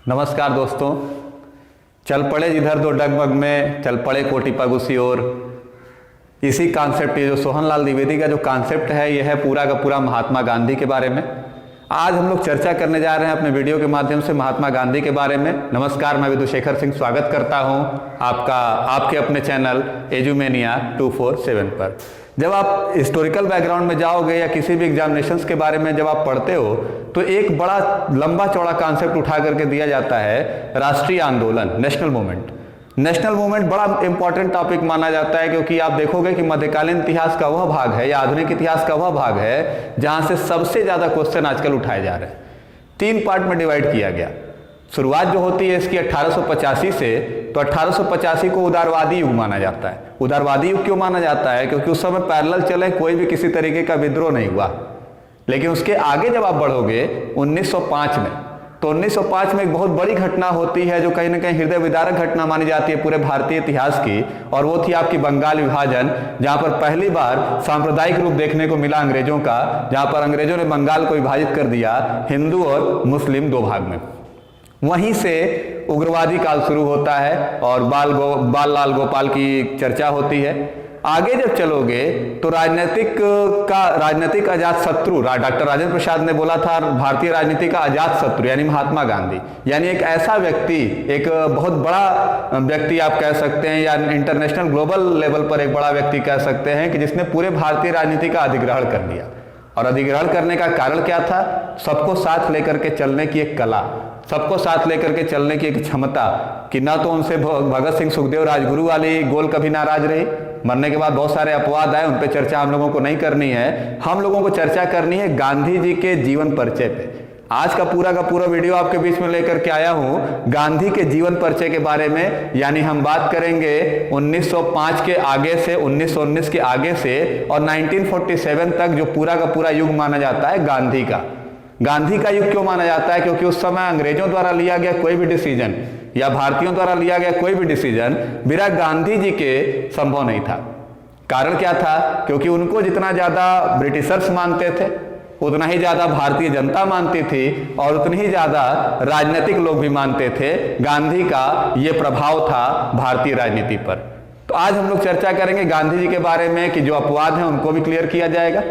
नमस्कार दोस्तों। चल पड़े जिधर दो डगमग में चल पड़े कोटि पग उसी ओर। इसी कॉन्सेप्ट, ये जो सोहनलाल द्विवेदी का जो कॉन्सेप्ट है, यह है पूरा का पूरा महात्मा गांधी के बारे में। आज हम लोग चर्चा करने जा रहे हैं अपने वीडियो के माध्यम से महात्मा गांधी के बारे में। नमस्कार, मैं विदुशेखर सिंह स्वागत करता हूं आपके अपने चैनल एजुमेनिया 247 पर। जब आप हिस्टोरिकल बैकग्राउंड में जाओगे या किसी भी एग्जामिनेशंस के बारे में जब आप पढ़ते हो तो एक बड़ा लंबा चौड़ा कॉन्सेप्ट उठा करके दिया जाता है, राष्ट्रीय आंदोलन, नेशनल मूवमेंट। नेशनल मूवमेंट बड़ा इंपॉर्टेंट टॉपिक माना जाता है, क्योंकि आप देखोगे कि मध्यकालीन इतिहास का वह भाग है या आधुनिक इतिहास का वह भाग है जहां से सबसे ज्यादा क्वेश्चन आजकल उठाए जा रहे हैं। 3 पार्ट में डिवाइड किया गया। शुरुआत जो होती है इसकी 1885 से, तो 1885 को उदारवादी युग माना जाता है। उदारवादी युग क्यों माना जाता है? क्योंकि उस समय पैरेलल चले, कोई भी किसी तरीके का विद्रोह नहीं हुआ। लेकिन उसके आगे जब आप बढ़ोगे 1905 में, तो 1905 में एक बहुत बड़ी घटना होती है जो कहीं ना कहीं हृदय विदारक घटना मानी जाती है पूरे भारतीय इतिहास की, और वो थी आपकी बंगाल विभाजन, जहां पर पहली बार सांप्रदायिक रूप देखने को मिला अंग्रेजों का, जहां पर अंग्रेजों ने बंगाल को विभाजित कर दिया हिंदू और मुस्लिम 2 भाग में। वहीं से उग्रवादी काल शुरू होता है और बाल लाल गोपाल की चर्चा होती है। आगे जब चलोगे तो राजनीतिक अजात शत्रु, डॉक्टर राजेंद्र प्रसाद ने बोला था भारतीय राजनीति का अजात शत्रु यानी महात्मा गांधी, यानी एक ऐसा व्यक्ति, एक बहुत बड़ा व्यक्ति आप कह सकते हैं, या इंटरनेशनल ग्लोबल लेवल पर एक बड़ा व्यक्ति कह सकते हैं, कि जिसने पूरे भारतीय राजनीति का अधिग्रहण कर लिया। और अधिग्रहण करने का कारण क्या था? सबको साथ लेकर के चलने की एक कला, सबको साथ लेकर के चलने की एक क्षमता, कि ना तो उनसे भगत सिंह, सुखदेव, राजगुरु वाली गोल कभी नाराज रही। मरने के बाद बहुत सारे अपवाद आए, उन पे चर्चा हम लोगों को नहीं करनी है। हम लोगों को चर्चा करनी है गांधी जी के जीवन परिचय पे। आज का पूरा वीडियो आपके बीच में लेकर के आया हूं गांधी के जीवन परिचय के बारे में। यानी हम बात करेंगे 1905 के आगे से, 1919 के आगे से, और 1947 तक जो पूरा का पूरा युग माना जाता है गांधी का। गांधी का युग क्यों माना जाता है? क्योंकि उस समय अंग्रेजों द्वारा लिया गया कोई भी डिसीजन या भारतीयों द्वारा लिया गया कोई भी डिसीजन बिना गांधी जी के संभव नहीं था। कारण क्या था? क्योंकि उनको जितना ज्यादा ब्रिटिशर्स मानते थे, उतना ही ज्यादा भारतीय जनता मानती थी, और उतनी ही ज्यादा राजनीतिक लोग भी मानते थे। गांधी का ये प्रभाव था भारतीय राजनीति पर। तो आज हम लोग चर्चा करेंगे गांधी जी के बारे में, कि जो अपवाद हैं उनको भी क्लियर किया जाएगा,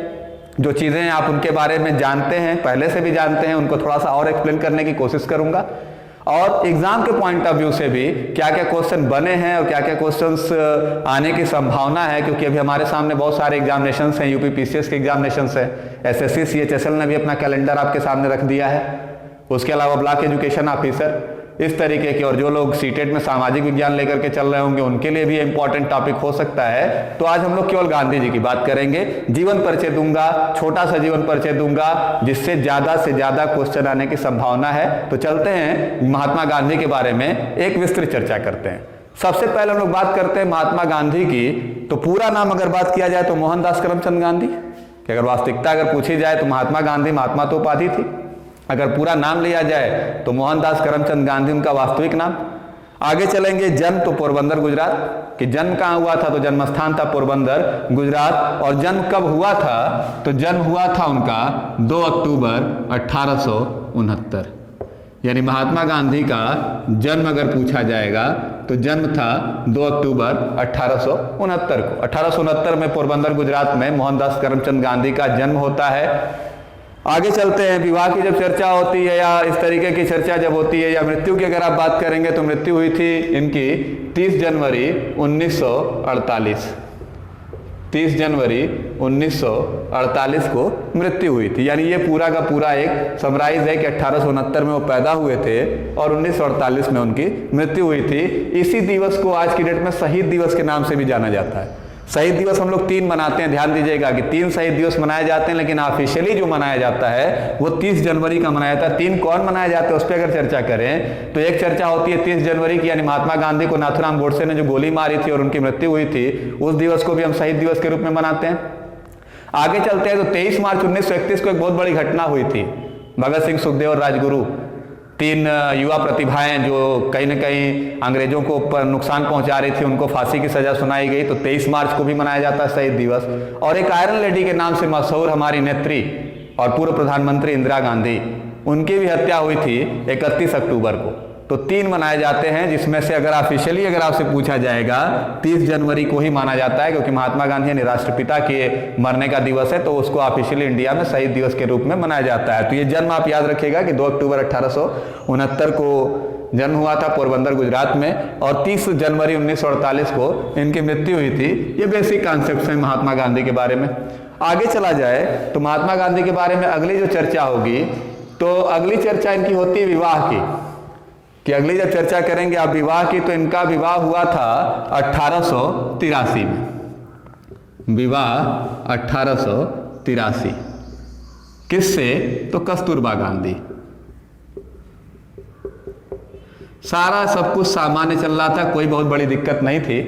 जो चीजें आप उनके बारे में जानते हैं, पहले से भी जानते हैं, उनको थोड़ा सा और एक्सप्लेन करने की कोशिश करूंगा, और एग्जाम के पॉइंट ऑफ व्यू से भी क्या क्या क्वेश्चन बने हैं और क्या क्या क्वेश्चंस आने की संभावना है। क्योंकि अभी हमारे सामने बहुत सारे एग्जामिनेशंस हैं, यूपी पीसीएस के एग्जामिनेशंस हैं, एसएससी सीएचएसएल ने भी अपना कैलेंडर आपके सामने रख दिया है। उसके अलावा ब्लॉक एजुकेशन ऑफिसर, इस तरीके के, और जो लोग सीटेट में सामाजिक विज्ञान लेकर के चल रहे होंगे उनके लिए भी इंपॉर्टेंट टॉपिक हो सकता है। तो आज हम लोग केवल गांधी जी की बात करेंगे। जीवन परिचय दूंगा, छोटा सा जीवन परिचय दूंगा, जिससे ज्यादा से ज्यादा क्वेश्चन आने की संभावना है। तो चलते हैं महात्मा गांधी के बारे में एक विस्तृत चर्चा करते हैं। सबसे पहले हम लोग बात करते हैं महात्मा गांधी की। तो पूरा नाम अगर बात किया जाए तो मोहनदास करमचंद गांधी, कि अगर वास्तविकता अगर पूछी जाए तो महात्मा गांधी महात्मा तो उपाधि थी। अगर पूरा नाम लिया जाए तो मोहनदास करमचंद गांधी उनका वास्तविक नाम। आगे चलेंगे, जन्म तो पोरबंदर गुजरात, कि जन्म कहाँ हुआ था? तो जन्म स्थान था पोरबंदर गुजरात। और जन्म कब हुआ था? तो जन्म हुआ था उनका 2 अक्टूबर 1869। यानी महात्मा गांधी का जन्म अगर पूछा जाएगा तो जन्म था 2 अक्टूबर 1869 को। 1869 में पोरबंदर गुजरात में मोहनदास करमचंद गांधी का जन्म होता है। आगे चलते हैं, विवाह की जब चर्चा होती है या इस तरीके की चर्चा जब होती है, या मृत्यु की अगर आप बात करेंगे तो मृत्यु हुई थी इनकी 30 जनवरी 1948। 30 जनवरी 1948 को मृत्यु हुई थी। यानी ये पूरा का पूरा एक समराइज है कि 1869 में वो पैदा हुए थे और 1948 में उनकी मृत्यु हुई थी। इसी दिवस को आज की डेट में शहीद दिवस के नाम से भी जाना जाता है। शहीद दिवस हम लोग 3 मनाते हैं, ध्यान दीजिएगा कि 3 शहीद दिवस मनाए जाते हैं, लेकिन ऑफिशियली जो मनाया जाता है वो 30 जनवरी का मनाया जाता है। 3 कौन मनाए जाते हैं उस पर अगर चर्चा करें तो एक चर्चा होती है 30 जनवरी की, यानी महात्मा गांधी को नाथूराम गोडसे ने जो गोली मारी थी और उनकी मृत्यु हुई थी, उस दिवस को भी हम शहीद दिवस के रूप में मनाते हैं। आगे चलते हैं तो 23 मार्च 1931 को एक बहुत बड़ी घटना हुई थी। भगत सिंह, सुखदेव और राजगुरु, 3 युवा प्रतिभाएं जो कहीं न कहीं अंग्रेजों को नुकसान पहुंचा रही थी, उनको फांसी की सजा सुनाई गई। तो 23 मार्च को भी मनाया जाता है शहीद दिवस। और एक आयरन लेडी के नाम से मशहूर हमारी नेत्री और पूर्व प्रधानमंत्री इंदिरा गांधी, उनकी भी हत्या हुई थी 31 अक्टूबर को। तो 3 मनाए जाते हैं, जिसमें से अगर ऑफिशियली अगर आपसे पूछा जाएगा 30 जनवरी को ही माना जाता है, क्योंकि महात्मा गांधी यानी राष्ट्रपिता के मरने का दिवस है, तो उसको ऑफिशियली इंडिया में शहीद दिवस के रूप में मनाया जाता है। तो ये जन्म आप याद रखिएगा कि 2 अक्टूबर 1869 को जन्म हुआ था पोरबंदर गुजरात में, और 30 जनवरी 1948 को इनकी मृत्यु हुई थी। ये बेसिक कॉन्सेप्ट्स हैं महात्मा गांधी के बारे में। आगे चला जाए तो महात्मा गांधी के बारे में अगली जो चर्चा होगी, तो अगली चर्चा इनकी होती है विवाह की, कि अगली जब चर्चा करेंगे आप विवाह की, तो इनका विवाह हुआ था 1883 में। विवाह 1883 किससे? तो कस्तूरबा गांधी। सारा सब कुछ सामान्य चल रहा था, कोई बहुत बड़ी दिक्कत नहीं थी।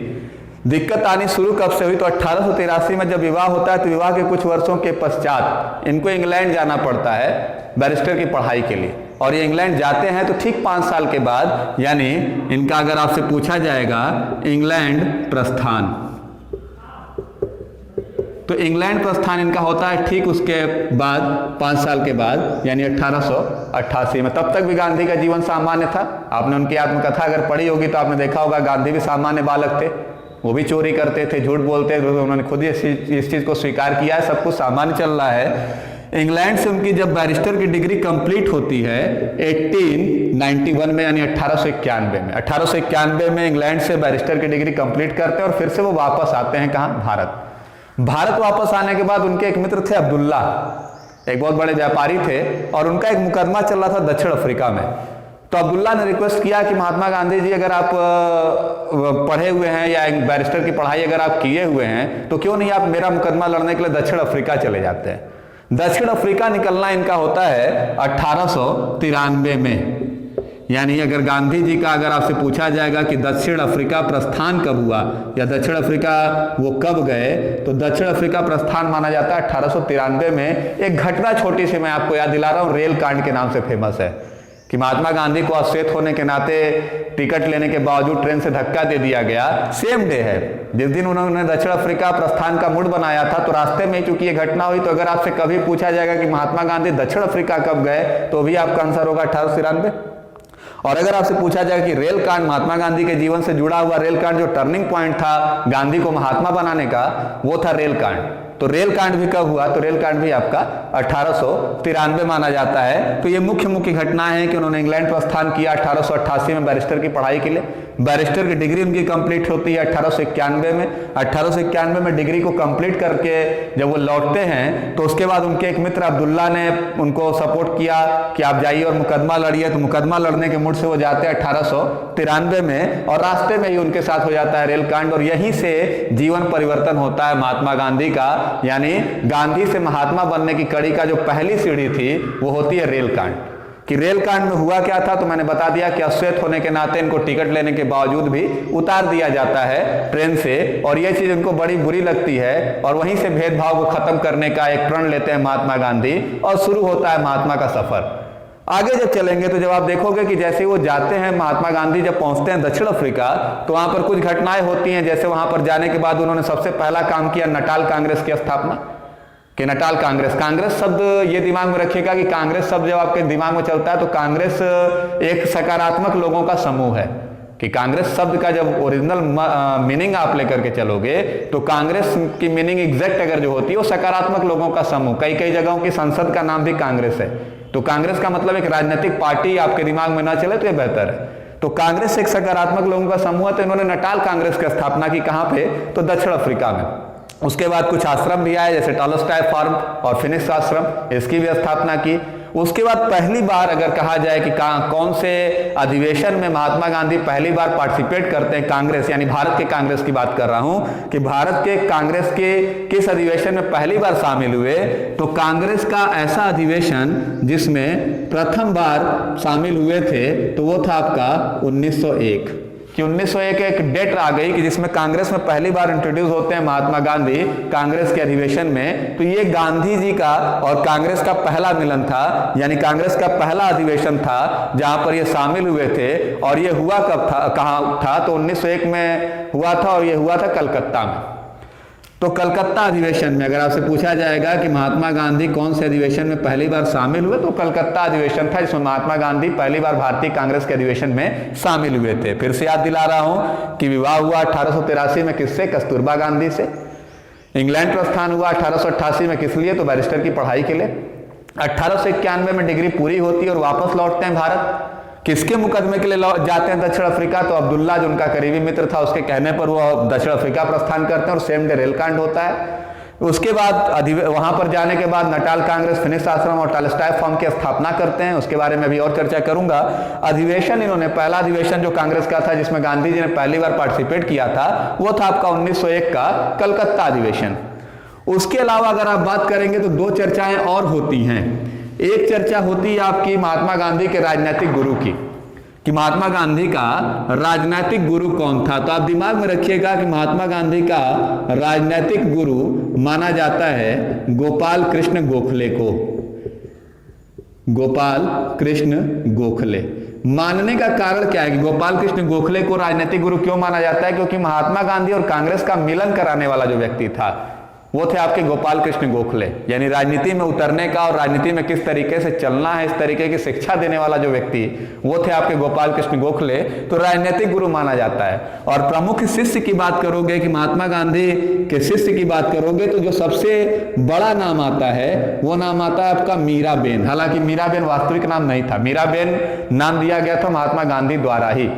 दिक्कत आनी शुरू कब से हुई? तो 1883 में जब विवाह होता है, तो विवाह के कुछ वर्षों के पश्चात इनको इंग्लैंड जाना पड़ता है बैरिस्टर की पढ़ाई के लिए। और ये इंग्लैंड जाते हैं तो ठीक 5 साल के बाद, यानी इनका अगर आपसे पूछा जाएगा इंग्लैंड प्रस्थान, तो इंग्लैंड प्रस्थान इनका होता है ठीक उसके बाद 5 साल के बाद, यानी 1888 में। तब तक भी गांधी का जीवन सामान्य था। आपने उनकी आत्मकथा अगर पढ़ी होगी तो आपने देखा होगा गांधी भी सामान्य बालक थे, वो भी चोरी करते थे, झूठ बोलते थे, उन्होंने खुद ही इस चीज को स्वीकार किया है, सब कुछ सामान्य चल रहा है। इंग्लैंड से उनकी जब बैरिस्टर की डिग्री कंप्लीट होती है 1891 में, यानी 1891 में, 1891 में इंग्लैंड से बैरिस्टर की डिग्री कंप्लीट करते हैं और फिर से वो वापस आते हैं कहाँ? भारत। भारत वापस आने के बाद उनके एक मित्र थे अब्दुल्ला, एक बहुत बड़े व्यापारी थे, और उनका एक मुकदमा चल रहा था दक्षिण अफ्रीका में। तो अब्दुल्ला ने रिक्वेस्ट किया कि महात्मा गांधी जी, अगर आप पढ़े हुए हैं या एक बैरिस्टर की पढ़ाई अगर आप किए हुए हैं, तो क्यों नहीं आप मेरा मुकदमा लड़ने के लिए दक्षिण अफ्रीका चले जाते हैं। दक्षिण अफ्रीका निकलना इनका होता है 1893 में। यानी अगर गांधी जी का अगर आपसे पूछा जाएगा कि दक्षिण अफ्रीका प्रस्थान कब हुआ या दक्षिण अफ्रीका वो कब गए, तो दक्षिण अफ्रीका प्रस्थान माना जाता है 1893 में। एक घटना छोटी सी मैं आपको याद दिला रहा हूँ, रेल कांड के नाम से फेमस है, कि महात्मा गांधी को अश्वेत होने के नाते टिकट लेने के बावजूद ट्रेन से धक्का दे दिया गया। सेम डे है जिस दिन उन्होंने दक्षिण अफ्रीका प्रस्थान का मूड बनाया था, तो रास्ते में चूंकि ये घटना हुई, तो अगर आपसे कभी पूछा जाएगा कि महात्मा गांधी दक्षिण अफ्रीका कब गए, तो भी आपका आंसर होगा 1893। और अगर आपसे पूछा जाए कि रेल कांड, महात्मा गांधी के जीवन से जुड़ा हुआ रेल कांड जो टर्निंग पॉइंट था गांधी को महात्मा बनाने का, वो था रेल कांड। तो रेल कांड भी कब हुआ? तो रेल कांड भी आपका 1893 माना जाता है। तो ये मुख्य घटनाएं हैं कि उन्होंने इंग्लैंड प्रस्थान किया 1888 में बैरिस्टर की पढ़ाई के लिए। बैरिस्टर की डिग्री उनकी कंप्लीट होती है 1891 में। 1891 में डिग्री को कंप्लीट करके जब वो लौटते हैं, तो उसके बाद उनके एक मित्र अब्दुल्ला ने उनको सपोर्ट किया कि आप जाइए और मुकदमा लड़िए। तो मुकदमा लड़ने के मूड से वो जाते हैं 1893 में, और रास्ते में ही उनके साथ हो जाता है रेल कांड। और यहीं से जीवन परिवर्तन होता है महात्मा गांधी का, यानी गांधी से महात्मा बनने की कड़ी का जो पहली सीढ़ी थी वो होती है रेल कांड। कि रेल कांड में हुआ क्या था, तो मैंने बता दिया कि अश्वेत होने के नाते इनको टिकट लेने के बावजूद भी उतार दिया जाता है ट्रेन से, और यह चीज उनको बड़ी बुरी लगती है, और वहीं से भेदभाव को खत्म करने का एक प्रण लेते हैं महात्मा गांधी, और शुरू होता है महात्मा का सफर। आगे जब चलेंगे तो जब आप देखोगे कि जैसे वो जाते हैं, महात्मा गांधी जब पहुंचते हैं दक्षिण अफ्रीका, तो वहां पर कुछ घटनाएं होती हैं। जैसे वहां पर जाने के बाद उन्होंने सबसे पहला काम किया नटाल कांग्रेस की स्थापना, कि नटाल कांग्रेस शब्द ये दिमाग में रखिएगा कि कांग्रेस शब्द जब आपके दिमाग में चलता है तो कांग्रेस एक सकारात्मक लोगों का समूह है। कि कांग्रेस शब्द का जब ओरिजिनल मीनिंग आप लेकर के चलोगे, तो कांग्रेस की मीनिंग एग्जैक्ट अगर जो होती है वो सकारात्मक लोगों का समूह। कई जगहों की संसद का नाम भी कांग्रेस है, तो कांग्रेस का मतलब एक राजनीतिक पार्टी आपके दिमाग में ना चले तो ये बेहतर है। तो कांग्रेस एक सकारात्मक लोगों का समूह है। तो इन्होंने नटाल कांग्रेस की स्थापना की, कहां पे? तो दक्षिण अफ्रीका में। उसके बाद कुछ आश्रम भी आए, जैसे टॉलस्टॉय फार्म और फिनिक्स आश्रम, इसकी भी स्थापना की। उसके बाद पहली बार अगर कहा जाए कि कौन से अधिवेशन में महात्मा गांधी पहली बार पार्टिसिपेट करते हैं, कांग्रेस यानी भारत के कांग्रेस की बात कर रहा हूं, कि भारत के कांग्रेस के किस अधिवेशन में पहली बार शामिल हुए, तो कांग्रेस का ऐसा अधिवेशन जिसमें प्रथम बार शामिल हुए थे, तो वो था आपका 1901। कि 1901 एक डेट आ गई कि जिसमें कांग्रेस में पहली बार इंट्रोड्यूस होते हैं महात्मा गांधी कांग्रेस के अधिवेशन में। तो ये गांधी जी का और कांग्रेस का पहला मिलन था, यानी कांग्रेस का पहला अधिवेशन था जहां पर ये शामिल हुए थे। और ये हुआ कब था, कहां था? तो 1901 में हुआ था, और ये हुआ था कलकत्ता में। तो कलकत्ता अधिवेशन में अगर आपसे पूछा जाएगा कि महात्मा गांधी कौन से अधिवेशन में पहली बार शामिल हुए, तो कलकत्ता अधिवेशन था जिसमें महात्मा गांधी पहली बार भारतीय कांग्रेस के अधिवेशन में शामिल हुए थे। फिर से याद दिला रहा हूं कि विवाह हुआ 1883 में किससे? कस्तूरबा गांधी से। इंग्लैंड प्रस्थान हुआ 1888 में किस लिए? तो बैरिस्टर की पढ़ाई के लिए। 1891 में डिग्री पूरी होती है और वापस लौटते हैं भारत। किसके मुकदमे के लिए जाते हैं दक्षिण अफ्रीका? तो अब्दुल्ला जो उनका करीबी मित्र था उसके कहने पर वो दक्षिण अफ्रीका प्रस्थान करते हैं और सेम डे रेलकांड होता है। उसके बाद वहां पर जाने के बाद नटाल कांग्रेस, फिनिक्स आश्रम और टॉलस्टॉय फर्म की स्थापना करते हैं। उसके बारे में भी और चर्चा करूंगा। अधिवेशन इन्होंने, पहला अधिवेशन जो कांग्रेस का था जिसमें गांधी जी ने पहली बार पार्टिसिपेट किया था, वो था आपका 1901 का कलकत्ता अधिवेशन। उसके अलावा अगर आप बात करेंगे तो दो चर्चाएं और होती हैं। एक चर्चा होती है आपकी महात्मा गांधी के राजनीतिक गुरु की, कि महात्मा गांधी का राजनीतिक गुरु कौन था। तो आप दिमाग में रखिएगा कि महात्मा गांधी का राजनीतिक गुरु माना जाता है गोपाल कृष्ण गोखले को। गोपाल कृष्ण गोखले मानने का कारण क्या है कि गोपाल कृष्ण गोखले को राजनीतिक गुरु क्यों माना जाता है? क्योंकि महात्मा गांधी और कांग्रेस का मिलन कराने वाला जो व्यक्ति था वो थे आपके गोपाल कृष्ण गोखले, यानी राजनीति में उतरने का और राजनीति में किस तरीके से चलना है इस तरीके की शिक्षा देने वाला जो व्यक्ति, वो थे आपके गोपाल कृष्ण गोखले। तो राजनीतिक गुरु माना जाता है। और प्रमुख शिष्य की बात करोगे कि महात्मा गांधी के शिष्य की बात करोगे तो जो सबसे बड़ा नाम आता है वो नाम आता है आपका मीराबेन। हालांकि मीराबेन वास्तविक नाम नहीं था, मीराबेन नाम दिया गया था महात्मा गांधी द्वारा ही,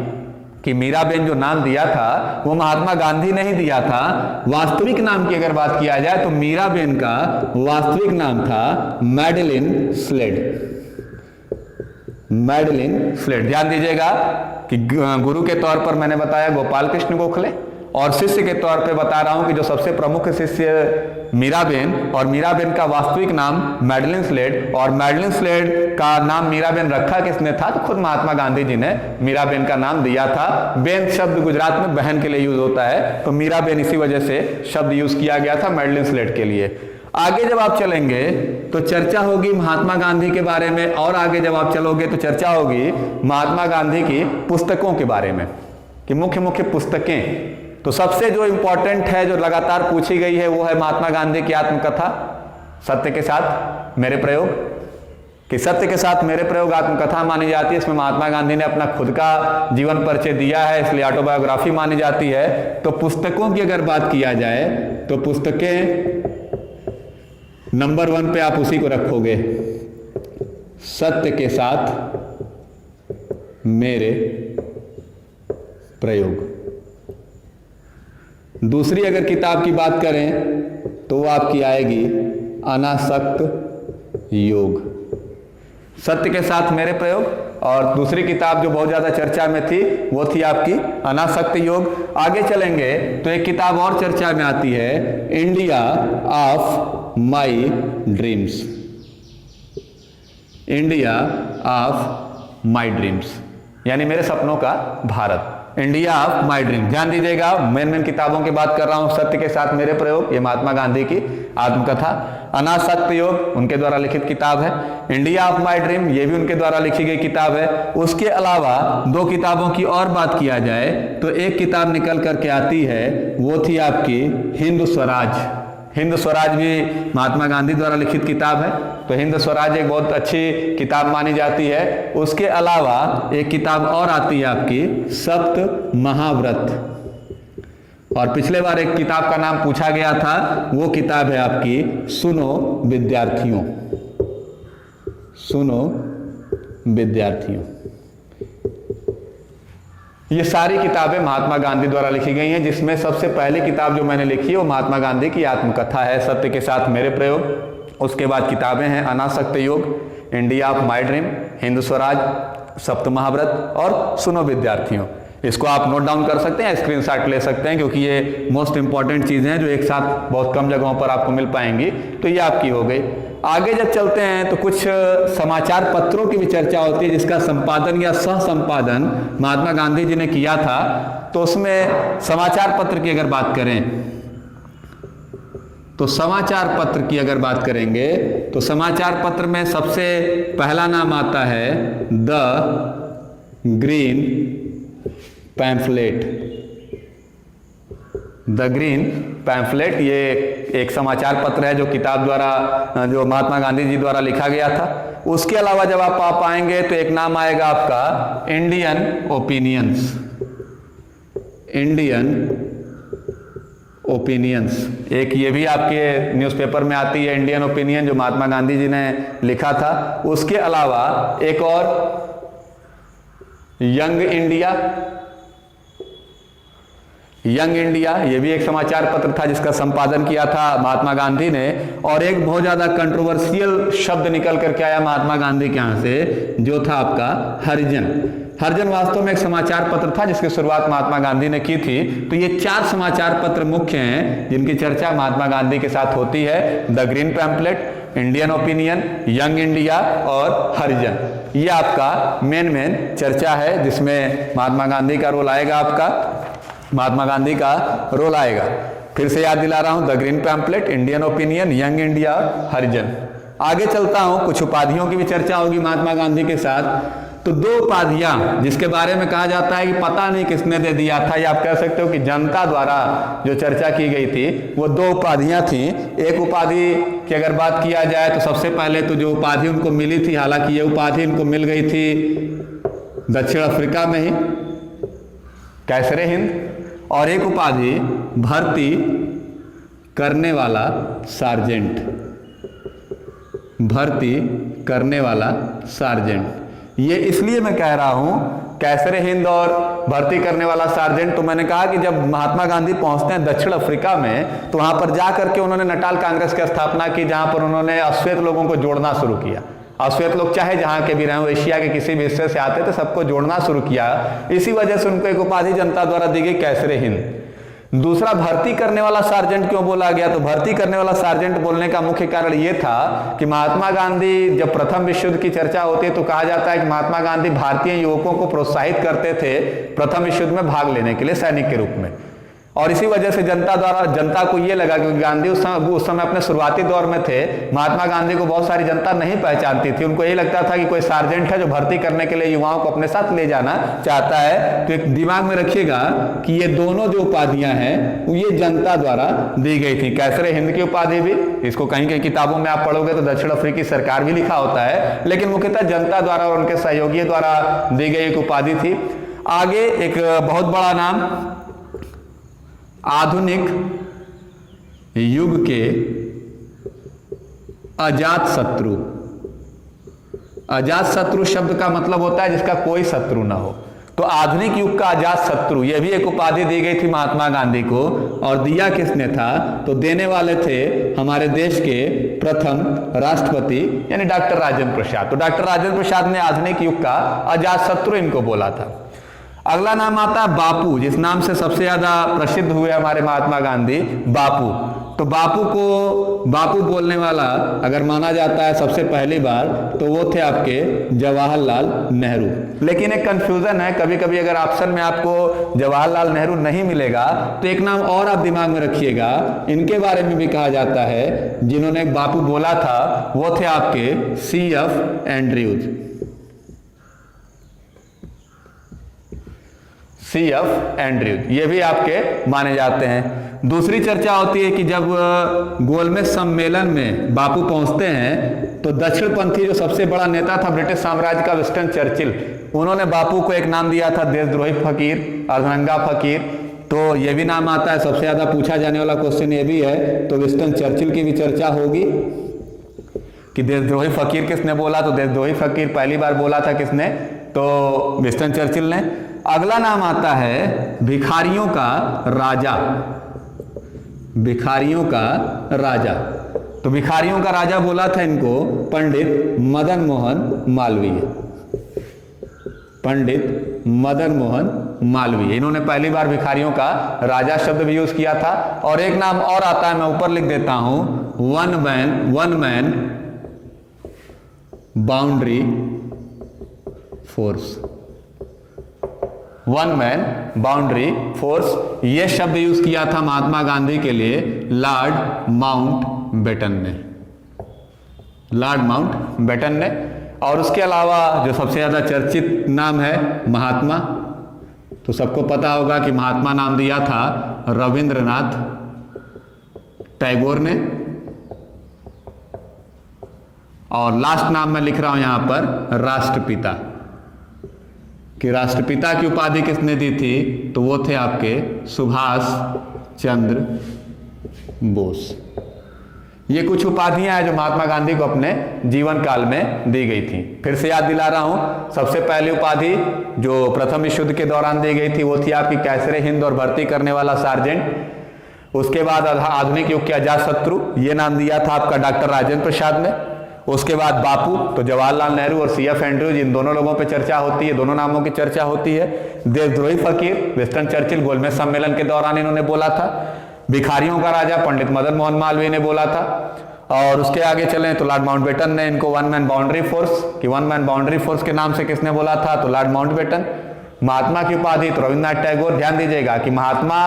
कि मीराबेन जो नाम दिया था वो महात्मा गांधी ने ही दिया था। वास्तविक नाम की अगर बात किया जाए तो मीराबेन का वास्तविक नाम था मैडलिन स्लेड। मैडलिन स्लेड, ध्यान दीजिएगा कि गुरु के तौर पर मैंने बताया गोपाल कृष्ण गोखले और शिष्य के तौर पे बता रहा हूं कि जो सबसे प्रमुख शिष्य मीराबेन, और मीराबेन का वास्तविक नाम मैडलिन स्लेड। और मैडलिन स्लेड का नाम मीराबेन रखा किसने था? तो खुद महात्मा गांधी जी ने मीराबेन का नाम दिया था। बेन शब्द गुजरात में बहन के लिए यूज होता है, तो मीराबेन इसी वजह से शब्द यूज किया गया था मैडलिन स्लेड के लिए। आगे जब आप चलेंगे तो चर्चा होगी महात्मा गांधी के बारे में, और आगे जब आप चलोगे तो चर्चा होगी महात्मा गांधी की पुस्तकों के बारे में, कि मुख्य मुख्य पुस्तकें। तो सबसे जो इंपॉर्टेंट है, जो लगातार पूछी गई है, वो है महात्मा गांधी की आत्मकथा सत्य के साथ मेरे प्रयोग, कि सत्य के साथ मेरे प्रयोग आत्मकथा मानी जाती है। इसमें महात्मा गांधी ने अपना खुद का जीवन परिचय दिया है, इसलिए ऑटोबायोग्राफी मानी जाती है। तो पुस्तकों की अगर बात किया जाए तो पुस्तकें नंबर 1 पे आप उसी को रखोगे, सत्य के साथ मेरे प्रयोग। दूसरी अगर किताब की बात करें तो वो आपकी आएगी अनासक्त योग, सत्य के साथ मेरे प्रयोग। और दूसरी किताब जो बहुत ज्यादा चर्चा में थी वो थी आपकी अनासक्त योग। आगे चलेंगे तो एक किताब और चर्चा में आती है, India of my dreams. India of my dreams यानी मेरे सपनों का Bharat, India of my dream. ध्यान दीजिएगा, मेन किताबों की बात कर रहा हूं। सत्य के साथ मेरे प्रयोग, ये महात्मा गांधी की आत्मकथा। अनासक्त योग उनके द्वारा लिखित किताब है। इंडिया ऑफ माई ड्रीम ये भी उनके द्वारा लिखी गई किताब है। उसके अलावा दो किताबों की और बात किया जाए तो एक किताब निकल करके आती है, वो थी आपकी हिंद स्वराज। हिंद स्वराज भी महात्मा गांधी द्वारा लिखित किताब है, तो हिंद स्वराज एक बहुत अच्छी किताब मानी जाती है। उसके अलावा एक किताब और आती है आपकी सप्त महाव्रत, और पिछले बार एक किताब का नाम पूछा गया था, वो किताब है आपकी सुनो विद्यार्थियों। सुनो विद्यार्थियों। ये सारी किताबें महात्मा गांधी द्वारा लिखी गई हैं, जिसमें सबसे पहली किताब जो मैंने लिखी है वो महात्मा गांधी की आत्मकथा है, सत्य के साथ मेरे प्रयोग। उसके बाद किताबें हैं अनासक्त योग, India of my dream, Hind Swaraj, सप्त महाव्रत और सुनो विद्यार्थियों। इसको आप नोट डाउन कर सकते हैं, स्क्रीनशॉट ले सकते हैं, क्योंकि ये मोस्ट इंपॉर्टेंट चीजें हैं जो एक साथ बहुत कम जगहों पर आपको मिल पाएंगी। तो ये आपकी हो गई। आगे जब चलते हैं तो कुछ समाचार पत्रों की भी चर्चा होती है, जिसका संपादन या सह संपादन महात्मा गांधी जी ने किया था। तो उसमें समाचार पत्र की अगर बात करें तो समाचार पत्र की अगर बात करेंगे तो समाचार पत्र में सबसे पहला नाम आता है the Green pamphlet. The Green pamphlet, ये एक समाचार पत्र है जो किताब द्वारा, जो महात्मा गांधी जी द्वारा लिखा गया था। उसके अलावा जब आप पाएंगे तो एक नाम आएगा आपका इंडियन ओपिनियंस। इंडियन ओपिनियंस, एक ये भी आपके न्यूज़पेपर में आती है इंडियन ओपिनियन, जो महात्मा गांधी जी ने लिखा था। उसके अलावा एक और यंग इंडिया। यंग इंडिया ये भी एक समाचार पत्र था जिसका संपादन किया था महात्मा गांधी ने। और एक बहुत ज्यादा कंट्रोवर्शियल शब्द निकल करके आया महात्मा गांधी के यहाँ से, जो था आपका हरिजन। हरिजन वास्तव में एक समाचार पत्र था जिसकी शुरुआत महात्मा गांधी ने की थी। तो ये 4 समाचार पत्र मुख्य हैं जिनकी चर्चा महात्मा गांधी के साथ होती है। The Green Pamphlet, Indian Opinion, Young India और हरिजन। ये आपका मेन चर्चा है जिसमें महात्मा गांधी का रोल आएगा। महात्मा गांधी का रोल आएगा। फिर से याद दिला रहा हूं, the Green Pamphlet, Indian Opinion, Young India, Harijan. आगे चलता हूं, कुछ उपाधियों की भी चर्चा होगी महात्मा गांधी के साथ। तो 2 उपाधियां जिसके बारे में कहा जाता है कि पता नहीं किसने दे दिया था, या आप कह सकते हो कि जनता द्वारा जो चर्चा की गई थी, वो 2 उपाधियां थी। एक उपाधि की अगर बात किया जाए तो सबसे पहले तो जो उपाधि उनको मिली थी, हालांकि ये उपाधि इनको मिल गई थी दक्षिण अफ्रीका में ही, कैसरे हिंद। और एक उपाधि भर्ती करने वाला सार्जेंट। भर्ती करने वाला सार्जेंट। ये इसलिए मैं कह रहा हूं कैसरे हिंद और भर्ती करने वाला सार्जेंट। तो मैंने कहा कि जब महात्मा गांधी पहुंचते हैं दक्षिण अफ्रीका में, तो वहां पर जाकर के उन्होंने नटाल कांग्रेस की स्थापना की, जहां पर उन्होंने अश्वेत लोगों को जोड़ना शुरू किया। अश्वेत लोग चाहे जहां के भी रहे, एशिया के किसी भी हिस्से से आते थे, सबको जोड़ना शुरू किया। इसी वजह से उनको एक उपाधि जनता द्वारा दी गई, कैसरे हिंद। दूसरा, भर्ती करने वाला सार्जेंट क्यों बोला गया? तो भर्ती करने वाला सार्जेंट बोलने का मुख्य कारण यह था कि महात्मा गांधी, जब प्रथम विश्व युद्ध की चर्चा होती है तो कहा जाता है कि महात्मा गांधी भारतीय युवकों को प्रोत्साहित करते थे प्रथम विश्व युद्ध में भाग लेने के लिए सैनिक के रूप में। और इसी वजह से जनता को ये लगा, क्योंकि गांधी उस समय अपने शुरुआती दौर में थे, महात्मा गांधी को बहुत सारी जनता नहीं पहचानती थी। उनको ये लगता था कि कोई सार्जेंट है जो भर्ती करने के लिए युवाओं को अपने साथ ले जाना चाहता है। तो एक दिमाग में रखिएगा कि ये दोनों जो उपाधियां हैं ये जनता द्वारा दी गई थी। कैसरे हिंद की उपाधि भी, इसको कहीं कहीं किताबों में आप पढ़ोगे तो दक्षिण अफ्रीकी सरकार भी लिखा होता है, लेकिन मुख्यतः जनता द्वारा और उनके सहयोगियों द्वारा दी गई एक उपाधि थी। आगे एक बहुत बड़ा नाम, आधुनिक युग के अजात शत्रु। अजात शत्रु शब्द का मतलब होता है जिसका कोई शत्रु ना हो। तो आधुनिक युग का अजात शत्रु, यह भी एक उपाधि दी गई थी महात्मा गांधी को। और दिया किसने था? तो देने वाले थे हमारे देश के प्रथम राष्ट्रपति यानी डॉक्टर राजेंद्र प्रसाद। तो डॉक्टर राजेंद्र प्रसाद ने आधुनिक युग का अजात शत्रु इनको बोला था। अगला नाम आता है बापू, जिस नाम से सबसे ज्यादा प्रसिद्ध हुए हमारे महात्मा गांधी, बापू। तो बापू बोलने वाला अगर माना जाता है सबसे पहली बार, तो वो थे आपके जवाहरलाल नेहरू। लेकिन एक कंफ्यूजन है, कभी कभी अगर ऑप्शन में आपको जवाहरलाल नेहरू नहीं मिलेगा तो एक नाम और आप दिमाग में रखिएगा, इनके बारे में भी कहा जाता है जिन्होंने बापू बोला था, वो थे आपके CF एंड्रयूज। CF एंड्रयूज ये भी आपके माने जाते हैं। दूसरी चर्चा होती है कि जब गोलमेज सम्मेलन में बापू पहुंचते हैं तो दक्षिणपंथी जो सबसे बड़ा नेता था ब्रिटिश साम्राज्य का, विंस्टन चर्चिल, उन्होंने बापू को एक नाम दिया था देशद्रोही फकीर, अर्धनंगा फकीर। तो ये भी नाम आता है। सबसे ज्यादा पूछा जाने वाला क्वेश्चन ये भी है, तो विंस्टन चर्चिल की भी चर्चा होगी कि देशद्रोही फकीर किसने बोला। तो देशद्रोही फकीर पहली बार बोला था किसने? तो विंस्टन चर्चिल ने। अगला नाम आता है भिखारियों का राजा। भिखारियों का राजा, तो भिखारियों का राजा बोला था इनको पंडित मदन मोहन मालवीय। पंडित मदन मोहन मालवीय, इन्होंने पहली बार भिखारियों का राजा शब्द भी यूज किया था। और एक नाम और आता है, मैं ऊपर लिख देता हूं, one man boundary force. One man boundary force, यह शब्द यूज किया था महात्मा गांधी के लिए लॉर्ड माउंटबेटन ने। लॉर्ड माउंटबेटन ने। और उसके अलावा जो सबसे ज्यादा चर्चित नाम है महात्मा, तो सबको पता होगा कि महात्मा नाम दिया था रविंद्रनाथ टैगोर ने, और लास्ट नाम मैं लिख रहा हूं यहां पर राष्ट्रपिता, कि राष्ट्रपिता की उपाधि किसने दी थी, तो वो थे आपके सुभाष चंद्र बोस। ये कुछ उपाधियां हैं जो महात्मा गांधी को अपने जीवन काल में दी गई थी। फिर से याद दिला रहा हूं, सबसे पहली उपाधि जो प्रथम विश्व युद्ध के दौरान दी गई थी वो थी आपकी कैसरे हिंद और भर्ती करने वाला सार्जेंट। उसके बाद आधुनिक युग के अजातशत्रु, ये नाम दिया था आपका डॉक्टर राजेंद्र प्रसाद ने। उसके बाद बापू, तो जवाहरलाल नेहरू और CF एंड्रूज, इन दोनों लोगों पे चर्चा होती है, दोनों नामों की चर्चा होती है। देशद्रोही फकीर विंस्टन चर्चिल गोलमेज सम्मेलन के दौरान इन्होंने बोला था। भिखारियों का राजा पंडित मदन मोहन मालवीय ने बोला था। और उसके आगे चलें तो लॉर्ड माउंटबेटन ने इनको वन मैन बाउंड्री फोर्स, कि वन मैन बाउंड्री फोर्स के नाम से किसने बोला था, तो लॉर्ड माउंटबेटन। महात्मा की उपाधि तो रविन्द्रनाथ टैगोर। ध्यान दीजिएगा कि महात्मा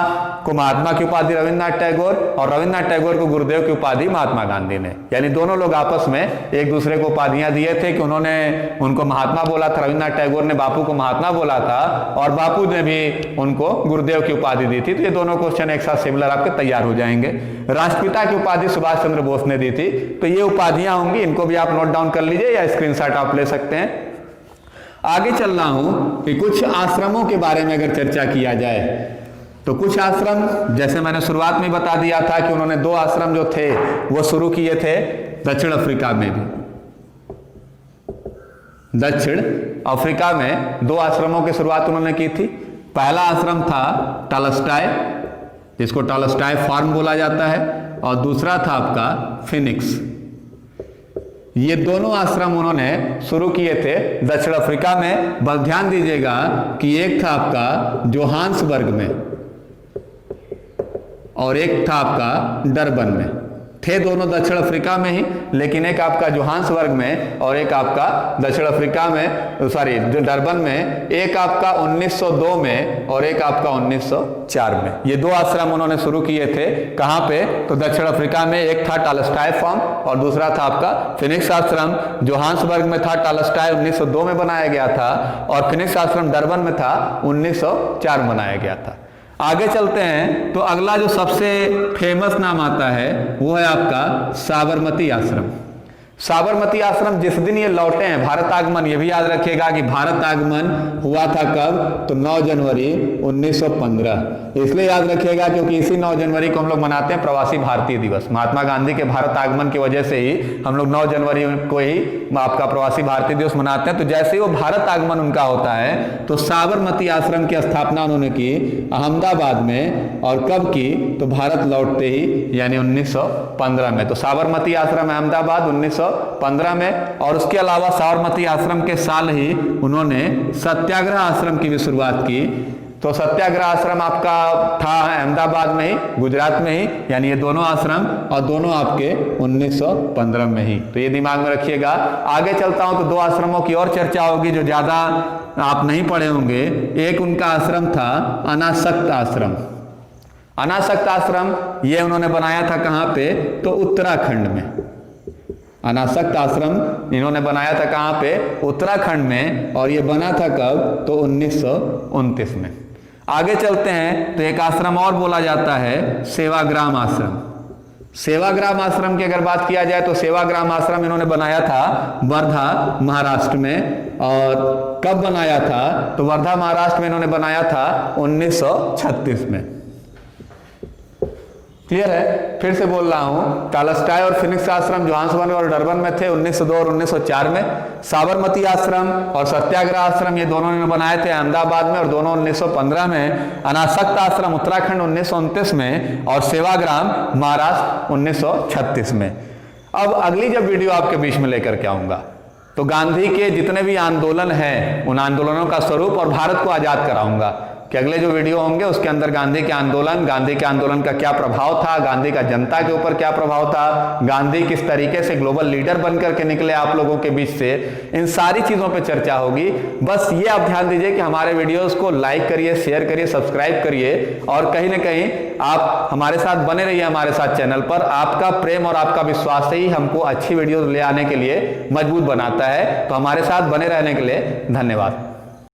को महात्मा की उपाधि रविन्द्रनाथ टैगोर और रविन्द्रनाथ टैगोर को गुरुदेव की उपाधि महात्मा गांधी ने, यानी दोनों लोग आपस में एक दूसरे को उपाधियां दिए थे, कि उन्होंने उनको महात्मा बोला था, रविन्द्रनाथ टैगोर ने बापू को महात्मा बोला था और बापू ने भी उनको गुरुदेव की उपाधि दी थी। तो ये दोनों क्वेश्चन एक साथ सिमिलर आपके तैयार हो जाएंगे। राष्ट्रपिता की उपाधि सुभाष चंद्र बोस ने दी थी। तो ये उपाधियां होंगी, इनको भी आप नोट डाउन कर लीजिए या स्क्रीनशॉट आप ले सकते हैं। आगे चल रहा हूं कि कुछ आश्रमों के बारे में अगर चर्चा किया जाए तो कुछ आश्रम, जैसे मैंने शुरुआत में बता दिया था कि उन्होंने 2 आश्रम जो थे वो शुरू किए थे दक्षिण अफ्रीका में भी। दक्षिण अफ्रीका में 2 आश्रमों की शुरुआत उन्होंने की थी। पहला आश्रम था टॉलस्टॉय, जिसको टॉलस्टॉय फार्म बोला जाता है, और दूसरा था आपका फिनिक्स। ये दोनों आश्रम उन्होंने शुरू किए थे दक्षिण अफ्रीका में। बस ध्यान दीजिएगा कि एक था आपका जोहान्सबर्ग में और एक था आपका डरबन में। थे दोनों दक्षिण अफ्रीका में ही, लेकिन एक आपका जोहान्सबर्ग में और एक आपका दक्षिण अफ्रीका में, सॉरी डरबन में, एक आपका 1902 में और एक आपका 1904 में। ये 2 आश्रम उन्होंने शुरू किए थे। कहाँ पे, तो दक्षिण अफ्रीका में। एक था टॉलस्टॉय फार्म और दूसरा था आपका फिनिक्स आश्रम। जोहान्सबर्ग में था टॉलस्टॉय, 1902 में बनाया गया था, और फिनिक्स आश्रम डरबन में था, 1904 में बनाया गया था। आगे चलते हैं तो अगला जो सबसे फेमस नाम आता है वो है आपका साबरमती आश्रम। साबरमती आश्रम जिस दिन ये लौटे हैं, भारत आगमन, ये भी याद रखिएगा कि भारत आगमन हुआ था कब, तो 9 जनवरी 1915। इसलिए याद रखिएगा क्योंकि इसी 9 जनवरी को हम लोग मनाते हैं प्रवासी भारतीय दिवस। महात्मा गांधी के भारत आगमन की वजह से ही हम लोग 9 जनवरी को ही आपका प्रवासी भारतीय दिवस मनाते हैं। तो जैसे ही वो भारत आगमन उनका होता है तो साबरमती आश्रम की स्थापना उन्होंने की अहमदाबाद में, और कब की, तो भारत लौटते ही यानी 1915 में। तो साबरमती आश्रम अहमदाबाद 1915 में। और उसके अलावा साबरमती आश्रम के साल ही उन्होंने सत्याग्रह आश्रम की भी शुरुआत की। तो सत्याग्रह आश्रम आपका था अहमदाबाद में ही, गुजरात में ही, यानी ये दोनों आश्रम, और दोनों आपके 1915 में ही। तो ये दिमाग में रखिएगा। आगे चलता हूं तो 2 आश्रमों की और चर्चा होगी जो ज्यादा आप नहीं पढ़े होंगे। एक उनका आश्रम था अनासक्त आश्रम। अनासक्त आश्रम ये उन्होंने बनाया था कहां पे, तो उत्तराखंड में। अनासक्त आश्रम इन्होंने बनाया था कहां पे, उत्तराखंड में, और ये बना था कब, तो 1929 में। आगे चलते हैं तो एक आश्रम और बोला जाता है सेवाग्राम आश्रम। सेवाग्राम आश्रम की अगर बात किया जाए तो सेवाग्राम आश्रम इन्होंने बनाया था वर्धा महाराष्ट्र में। और कब बनाया था, तो वर्धा महाराष्ट्र में इन्होंने बनाया था 1936 में। क्लियर है? फिर से बोल रहा हूं, टॉलस्टॉय और फिनिक्स आश्रम जोहान्सबर्ग और डरबन में थे 1902 और 1904 में। साबरमती आश्रम और सत्याग्रह आश्रम ये दोनों ने बनाए थे अहमदाबाद में, और दोनों 1915 में। अनासक्त आश्रम उत्तराखंड 1929 में, और सेवाग्राम महाराष्ट्र 1936 में। अब अगली जब वीडियो आपके बीच में लेकर के आऊंगा तो गांधी के जितने भी आंदोलन हैं उन आंदोलनों का स्वरूप और भारत को आजाद कराऊंगा, कि अगले जो वीडियो होंगे उसके अंदर गांधी के आंदोलन का क्या प्रभाव था, गांधी का जनता के ऊपर क्या प्रभाव था, गांधी किस तरीके से ग्लोबल लीडर बनकर के निकले आप लोगों के बीच से, इन सारी चीजों पे चर्चा होगी। बस ये आप ध्यान दीजिए कि हमारे वीडियोस को लाइक करिए, शेयर करिए, सब्सक्राइब करिए, और कहीं ना कहीं आप हमारे साथ बने रहिए, हमारे साथ चैनल पर। आपका प्रेम और आपका विश्वास ही हमको अच्छी वीडियोस ले आने के लिए मजबूत बनाता है। तो हमारे साथ बने रहने के लिए धन्यवाद।